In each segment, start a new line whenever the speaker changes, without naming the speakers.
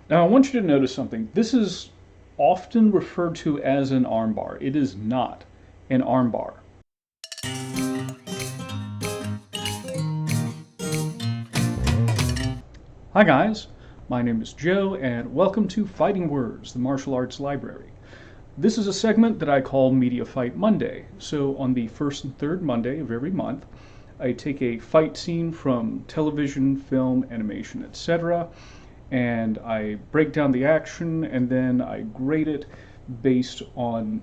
Now I want you to notice something. This is often referred to as an armbar. It is not an armbar. Hi guys, my name is Joe and welcome to Fighting Words, the martial arts library. This is a segment that I call Media Fight Monday. So on the first and third Monday of every month, I take a fight scene from television, film, animation, etc., and I break down the action and then I grade it based on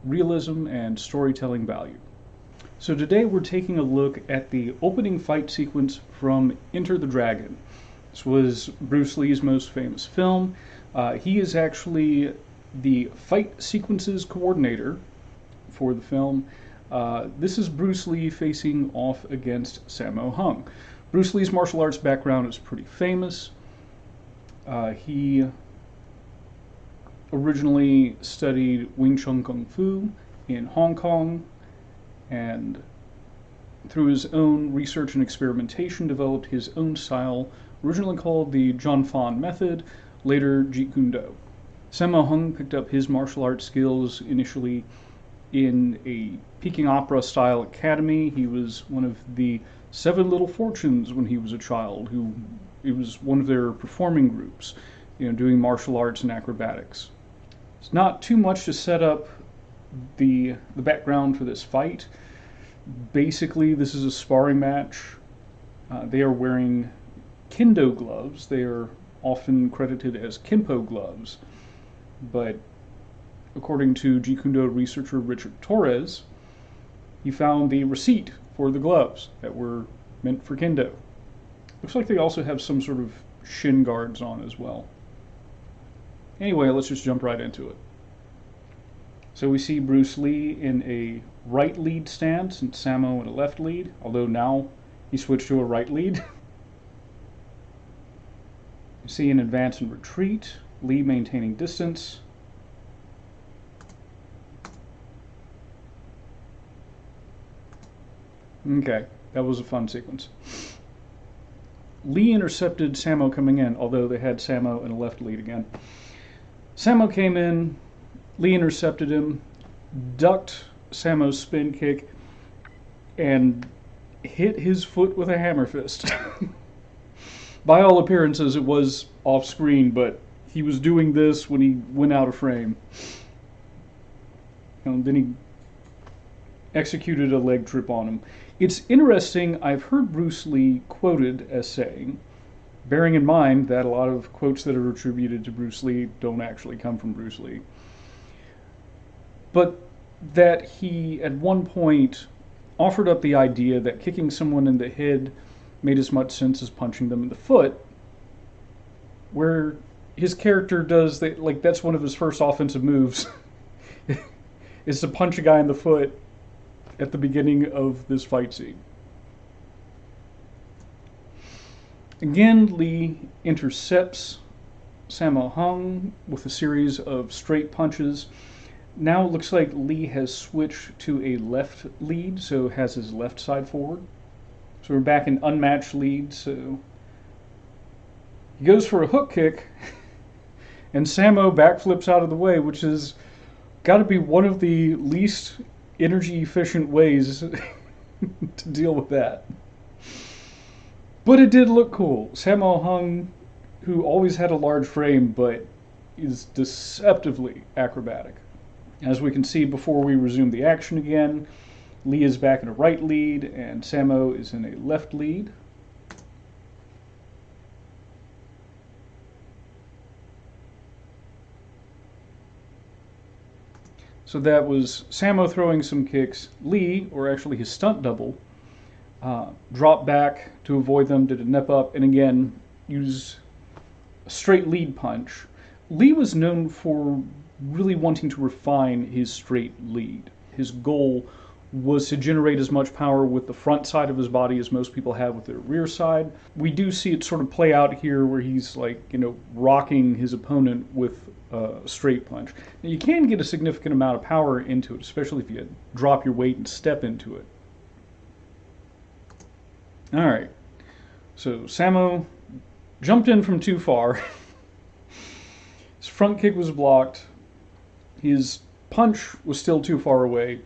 realism and storytelling value. So today we're taking a look at the opening fight sequence from Enter the Dragon. This was Bruce Lee's most famous film. He is actually the fight sequences coordinator for the film. This is Bruce Lee facing off against Sammo Hung. Bruce Lee's martial arts background is pretty famous. He originally studied Wing Chun Kung Fu in Hong Kong, and through his own research and experimentation developed his own style, originally called the Jun Fan method, later Jeet Kune Do. Sammo Hung picked up his martial arts skills initially in a Peking opera style academy. He was one of the Seven Little Fortunes when he was a child, it was one of their performing groups, doing martial arts and acrobatics. It's not too much to set up the background for this fight. Basically, this is a sparring match. They are wearing kendo gloves. They are often credited as Kimpo gloves, but according to Jeet Kune Do researcher Richard Torres, he found the receipt for the gloves that were meant for kendo. Looks like they also have some sort of shin guards on as well. Anyway, let's just jump right into it. So we see Bruce Lee in a right lead stance and Sammo in a left lead, although now he switched to a right lead. You see an advance and retreat, Lee maintaining distance. Okay, that was a fun sequence. Lee intercepted Sammo coming in, although they had Sammo in a left lead again. Sammo came in, Lee intercepted him, ducked Sammo's spin kick, and hit his foot with a hammer fist. By all appearances, it was off screen, but he was doing this when he went out of frame. And then he executed a leg trip on him. It's interesting, I've heard Bruce Lee quoted as saying, bearing in mind that a lot of quotes that are attributed to Bruce Lee don't actually come from Bruce Lee, but that he at one point offered up the idea that kicking someone in the head made as much sense as punching them in the foot, where his character does that, like that's one of his first offensive moves is to punch a guy in the foot at the beginning of this fight scene. Again, Lee intercepts Sammo Hung with a series of straight punches. Now it looks like Lee has switched to a left lead, so has his left side forward. So we're back in unmatched lead, so he goes for a hook kick, and Sammo backflips out of the way, which has got to be one of the least energy efficient ways to deal with that. But it did look cool. Sammo Hung, who always had a large frame, but is deceptively acrobatic. As we can see before we resume the action again, Lee is back in a right lead and Sammo is in a left lead. So that was Sammo throwing some kicks. Lee, or actually his stunt double, dropped back to avoid them, did a nip up, and again used a straight lead punch. Lee was known for really wanting to refine his straight lead. His goal was to generate as much power with the front side of his body as most people have with their rear side. We do see it sort of play out here where he's like, rocking his opponent with a straight punch. Now you can get a significant amount of power into it, especially if you drop your weight and step into it. All right, so Sammo jumped in from too far His front kick was blocked. His punch was still too far away.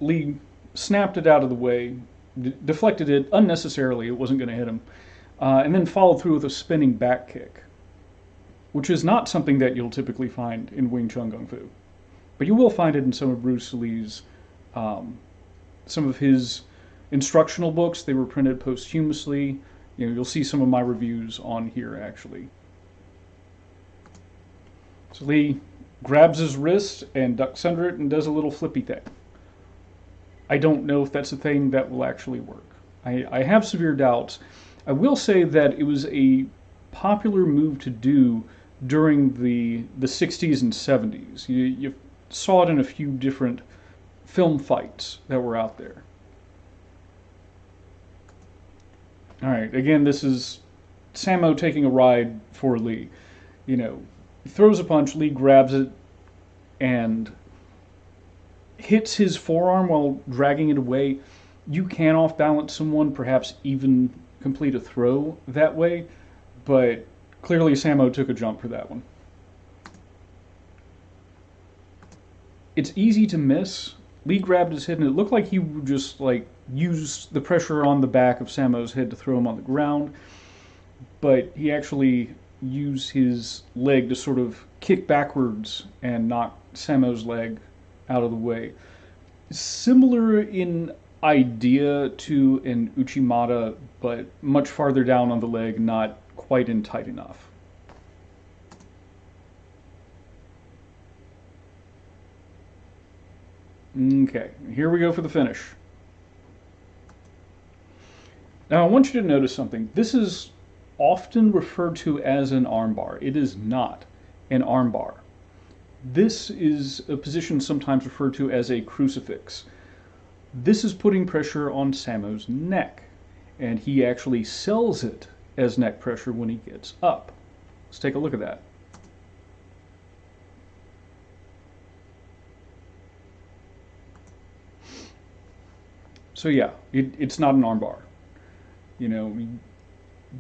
Lee snapped it out of the way, deflected it unnecessarily. It wasn't going to hit him. And then followed through with a spinning back kick, which is not something that you'll typically find in Wing Chun Kung Fu. But you will find it in some of Bruce Lee's, some of his instructional books. They were printed posthumously. You'll see some of my reviews on here, actually. So Lee grabs his wrist and ducks under it and does a little flippy thing. I don't know if that's a thing that will actually work. I have severe doubts. I will say that it was a popular move to do during the 60s and 70s. You saw it in a few different film fights that were out there. All right, again, this is Sammo taking a ride for Lee. He throws a punch, Lee grabs it, and hits his forearm while dragging it away. You can off-balance someone, perhaps even complete a throw that way, but clearly Sammo took a jump for that one. It's easy to miss. Lee grabbed his head, and it looked like he would just use the pressure on the back of Sammo's head to throw him on the ground, but he actually used his leg to sort of kick backwards and knock Sammo's leg out of the way. Similar in idea to an Uchimata, but much farther down on the leg, not quite in tight enough. Okay, here we go for the finish. Now I want you to notice something. This is often referred to as an armbar. It is not an armbar. This is a position sometimes referred to as a crucifix. This is putting pressure on Sammo's neck, and he actually sells it as neck pressure when he gets up. Let's take a look at that. So yeah, it's not an armbar.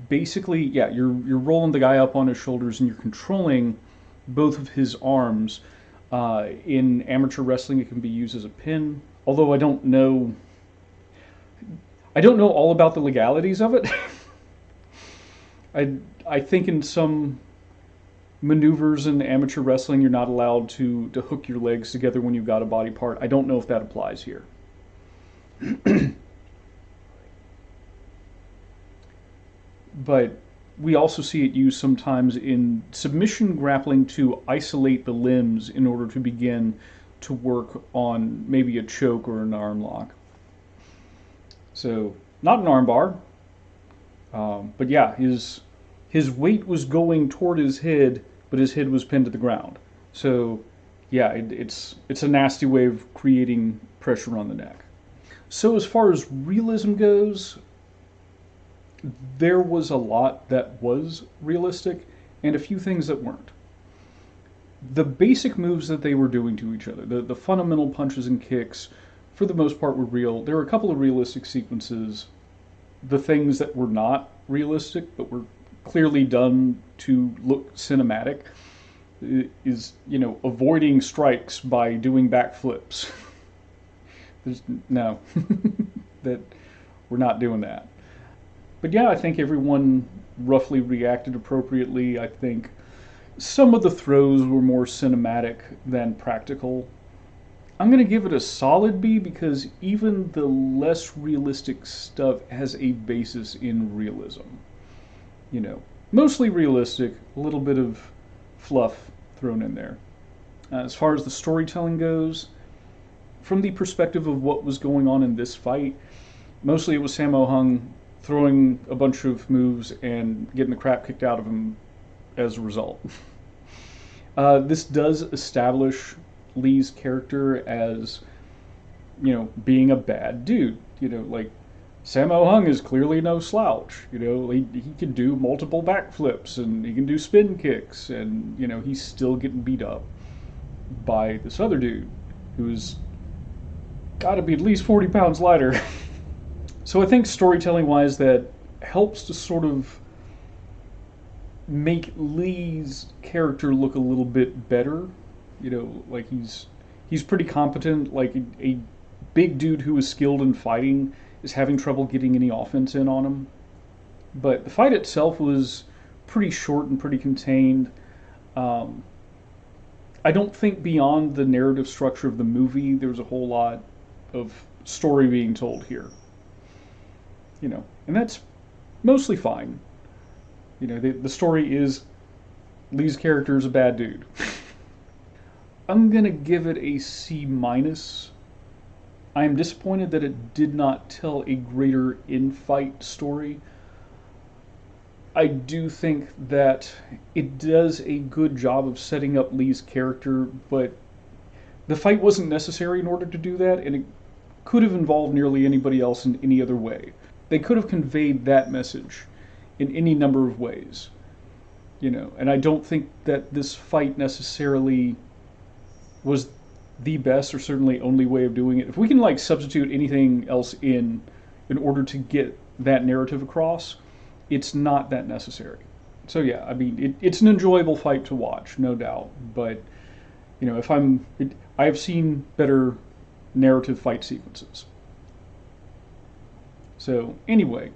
Basically, yeah, you're rolling the guy up on his shoulders and you're controlling both of his arms. In amateur wrestling, it can be used as a pin. Although I don't know all about the legalities of it. I think in some maneuvers in amateur wrestling, you're not allowed to hook your legs together when you've got a body part. I don't know if that applies here. But we also see it used sometimes in submission grappling to isolate the limbs in order to begin to work on maybe a choke or an arm lock. So not an arm bar, but yeah, his weight was going toward his head, but his head was pinned to the ground. So yeah, it's a nasty way of creating pressure on the neck. So as far as realism goes, there was a lot that was realistic and a few things that weren't. The basic moves that they were doing to each other, the fundamental punches and kicks, for the most part were real. There were a couple of realistic sequences. The things that were not realistic but were clearly done to look cinematic is, avoiding strikes by doing backflips. No, that we're not doing that. But yeah, I think everyone roughly reacted appropriately. I think some of the throws were more cinematic than practical. I'm going to give it a solid B because even the less realistic stuff has a basis in realism. Mostly realistic, a little bit of fluff thrown in there. As far as the storytelling goes, from the perspective of what was going on in this fight, mostly it was Sammo Hung throwing a bunch of moves and getting the crap kicked out of him as a result. This does establish Lee's character as, being a bad dude. Sammo Hung is clearly no slouch. He can do multiple backflips and he can do spin kicks, and he's still getting beat up by this other dude who's got to be at least 40 pounds lighter. So I think storytelling wise that helps to sort of make Lee's character look a little bit better. You know, like he's pretty competent. Like a big dude who is skilled in fighting is having trouble getting any offense in on him. But the fight itself was pretty short and pretty contained. Um, I don't think beyond the narrative structure of the movie, there's a whole lot of story being told here. You know, and that's mostly fine. You know, the story is Lee's character is a bad dude. I'm gonna give it a C minus. I am disappointed that it did not tell a greater in-fight story. I do think that it does a good job of setting up Lee's character, but the fight wasn't necessary in order to do that, and it could have involved nearly anybody else in any other way. They could have conveyed that message in any number of ways, you know, and I don't think that this fight necessarily was the best or certainly only way of doing it. If we can like substitute anything else in order to get that narrative across, it's not that necessary. So yeah, I mean, it's an enjoyable fight to watch, no doubt. But you know, I have seen better narrative fight sequences. So anyway,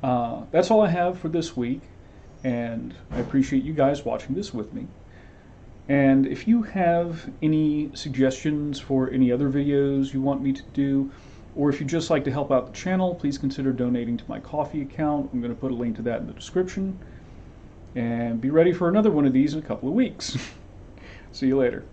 that's all I have for this week, and I appreciate you guys watching this with me. And if you have any suggestions for any other videos you want me to do, or if you'd just like to help out the channel, please consider donating to my Ko-fi account. I'm going to put a link to that in the description. And be ready for another one of these in a couple of weeks. See you later.